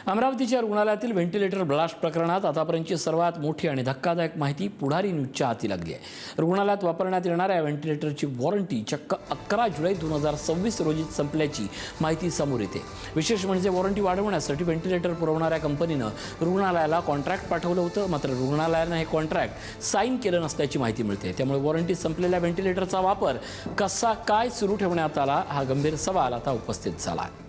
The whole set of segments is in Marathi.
अमरावतीच्या रुग्णालयातील व्हेंटिलेटर ब्लास्ट प्रकरणात आतापर्यंतची सर्वात मोठी आणि धक्कादायक माहिती पुढारी न्यूजच्या हाती लागली आहे। रुग्णालयात वापरण्यात येणाऱ्या व्हेंटिलेटरची वॉरंटी चक्क 11 जुलै 2026 रोजी संपल्याची माहिती समोर येते। विशेष म्हणजे वॉरंटी वाढवण्यासाठी व्हेंटिलेटर पुरवणाऱ्या कंपनीनं रुग्णालयाला कॉन्ट्रॅक्ट पाठवलं होतं, मात्र रुग्णालयानं हे कॉन्ट्रॅक्ट साईन केलं नसल्याची माहिती मिळते। त्यामुळे वॉरंटी संपलेल्या व्हेंटिलेटरचा वापर कसा काय सुरू ठेवण्यात आला, हा गंभीर सवाल आता उपस्थित झाला आहे।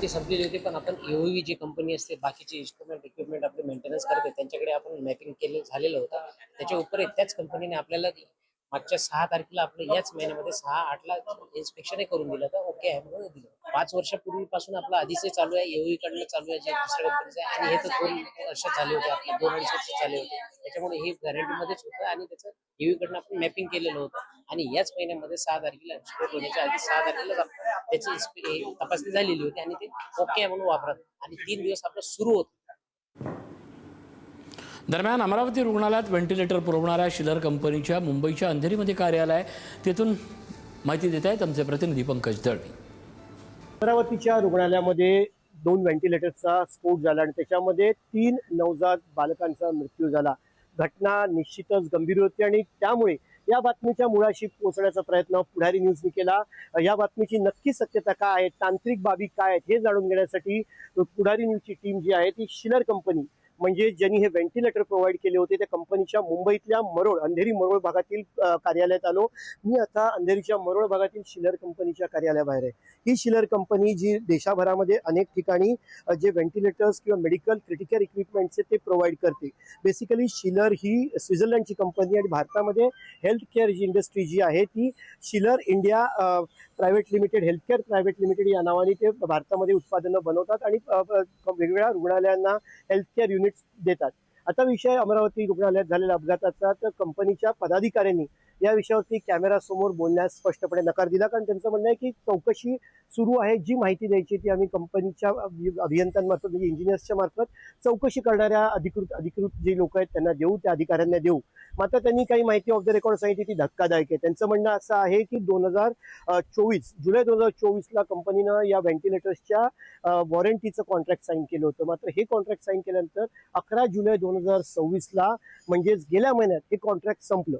ते संपलेले होते, पण आपण एओव्ही जी कंपनी असते, बाकीचे इक्विपमेंट आपले मेंटेनन्स करते, त्यांच्याकडे आपण मॅपिंग केलं झालेलं होतं। त्याच्या उपर त्याच कंपनीने आपल्याला मागच्या 6 तारखेला आपलं याच महिन्यामध्ये 6/8 ला इन्स्पेक्शन करून दिलं तर ओके आहे म्हणून दिलं। 5 वर्षापूर्वीपासून आपलं आधीच चालू आहे, एओव्ही कडनं चालू आहे, जे दुसऱ्या कंपनीचं आहे, आणि हे तर 2 वर्ष झाले होते, आपले 2-2.5 वर्ष झाले होते। त्याच्यामुळे हे गॅरंटीमध्येच होतं आणि त्याचं एओव्ही कडनं आपण मॅपिंग केलेलं होतं आणि याच महिन्यामध्ये 6 तारखेला एक्सपोर्ट होण्याच्या आधी 6 तारखेला त्याची तपासणी झालेली होती आणि ते ओके आहे म्हणून वापरत आणि 3 दिवस आपलं सुरू होतं। दरम्यान अमरावती रुग्णालयात व्हेंटिलेटर पुरवणाऱ्या शिलर कंपनीच्या मुंबईच्या अंधेरीमध्ये कार्यालय, तेथून माहिती देत आहेत आमचे प्रतिनिधी पंकज दळवी। अमरावतीच्या रुग्णालयामध्ये 2 व्हेंटिलेटरचा स्फोट झाला आणि त्याच्यामध्ये 3 नवजात बालकांचा मृत्यू झाला। घटना निश्चितच गंभीर होती आणि त्यामुळे या बातमीच्या मुळाशी पोहोचण्याचा प्रयत्न पुढारी न्यूजने केला। या बातमीची नक्की सत्यता काय आहे, तांत्रिक बाबी काय आहेत हे जाणून घेण्यासाठी पुढारी न्यूजची टीम जी आहे ती शिलर कंपनी, म्हणजे ज्यांनी हे व्हेंटिलेटर प्रोव्हाइड केले होते त्या कंपनीच्या मुंबईतल्या मरोळ, अंधेरी मरोळ भागातील कार्यालयात आलो। मी आता अंधेरीच्या मरोळ भागातील शिलर कंपनीच्या कार्यालयाबाहेर आहे। ही शिलर कंपनी जी देशभरामध्ये अनेक ठिकाणी जे व्हेंटिलेटर्स किंवा मेडिकल क्रिटिकल इक्विपमेंट्स ते प्रोव्हाइड करते। बेसिकली शिलर ही स्वित्झर्लंडची कंपनी आणि भारतामध्ये हेल्थ केअर इंडस्ट्री जी आहे ती Schiller India private limited, health care private limited या नावाने ते भारतामध्ये उत्पादनं बनवतात आणि वेगवेगळ्या रुग्णालयांना हेल्थ केअर युनिट्स देतात। आता विषय अमरावती रुग्णालयात झालेल्या अपघाताचा, तर कंपनीच्या पदाधिकाऱ्यांनी या विषयावरती कॅमेरा समोर बोलण्यास स्पष्टपणे नकार दिला, कारण त्यांचं म्हणणं आहे की चौकशी सुरू आहे, जी माहिती द्यायची ती आम्ही कंपनीच्या अभियंत्यांमार्फत म्हणजे इंजिनियर्सच्या मार्फत चौकशी करणाऱ्या अधिकृत जे लोक आहेत त्यांना देऊ, त्या अधिकाऱ्यांना देऊ। मात्र त्यांनी काही माहिती ऑफ द रेकॉर्ड सांगितली ती धक्कादायक आहे। त्यांचं म्हणणं असं आहे की जुलै 2024 ला कंपनीनं या व्हेंटिलेटर्सच्या वॉरंटीचं कॉन्ट्रॅक्ट साईन केलं होतं। मात्र हे कॉन्ट्रॅक्ट साईन केल्यानंतर 11 जुलै 2026 ला म्हणजेच गेल्या महिन्यात हे कॉन्ट्रॅक्ट संपलं।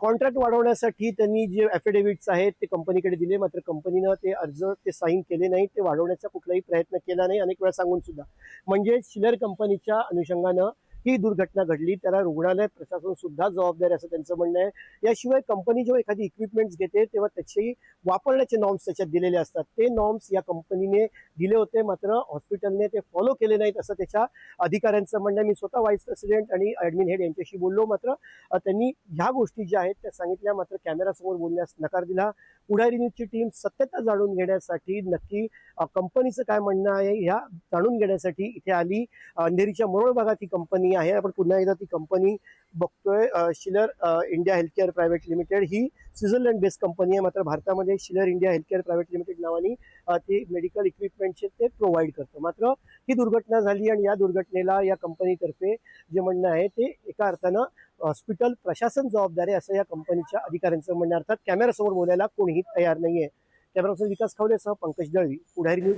कॉन्ट्रॅक्ट वाढवण्यासाठी त्यांनी जे ॲफिडेव्हिट्स आहेत ते कंपनीकडे दिले, मात्र कंपनीनं ते अर्ज साईन केले नाहीत, ते वाढवण्याचा कुठलाही प्रयत्न केला नाही, अनेक वेळा सांगून सुद्धा। म्हणजे शिलर कंपनीच्या अनुषंगानं ही दुर्घटना घडली, त्याला रुग्णालय प्रशासन सुद्धा जबाबदार असं त्यांचं म्हणणं आहे। याशिवाय कंपनी जेव्हा एखादी इक्विपमेंट्स घेते तेव्हा त्याचे वापरण्याचे नॉर्म्स त्याच्यात दिलेले असतात, ते नॉर्म्स या कंपनीने दिले होते, मात्र हॉस्पिटलने ते फॉलो केले नाहीत असं त्याच्या अधिकाऱ्यांचं म्हणणं आहे। मी स्वतः व्हाईस प्रेसिडेंट आणि ॲडमिन हेड यांच्याशी बोललो, मात्र त्यांनी ह्या गोष्टी ज्या आहेत त्या सांगितल्या, मात्र कॅमेरासमोर बोलण्यास नकार दिला। पुढारी न्यूजची टीम सत्यता जाणून घेण्यासाठी, नक्की कंपनीचं काय म्हणणं आहे ह्या जाणून घेण्यासाठी इथे आली। अंधेरीच्या मरोळ भागात ही कंपनी आहे। आपण पुन्हा एकदा ती कंपनी बघतोय, शिलर इंडिया हेल्थकेअर प्रायव्हेट लिमिटेड ही स्वित्झर्लंड बेस्ड कंपनी आहे, मात्र भारतामध्ये शिलर इंडिया हेल्थकेअर प्रायव्हेट लिमिटेड नावाने ते मेडिकल इक्विपमेंटचे ते प्रोव्हाइड करतं। मात्र ही दुर्घटना झाली आणि या दुर्घटनेला या कंपनीतर्फे जे म्हणणं आहे ते एका अर्थानं हॉस्पिटल प्रशासन जबाबदार आहे असं या कंपनीच्या अधिकाऱ्यांचं म्हणणं। अर्थात कॅमेरासमोर बोलायला कोणीही तयार नाहीये। कॅमेरापर्सन विकास खवलेसह पंकज दळवी, पुढारी न्यूज।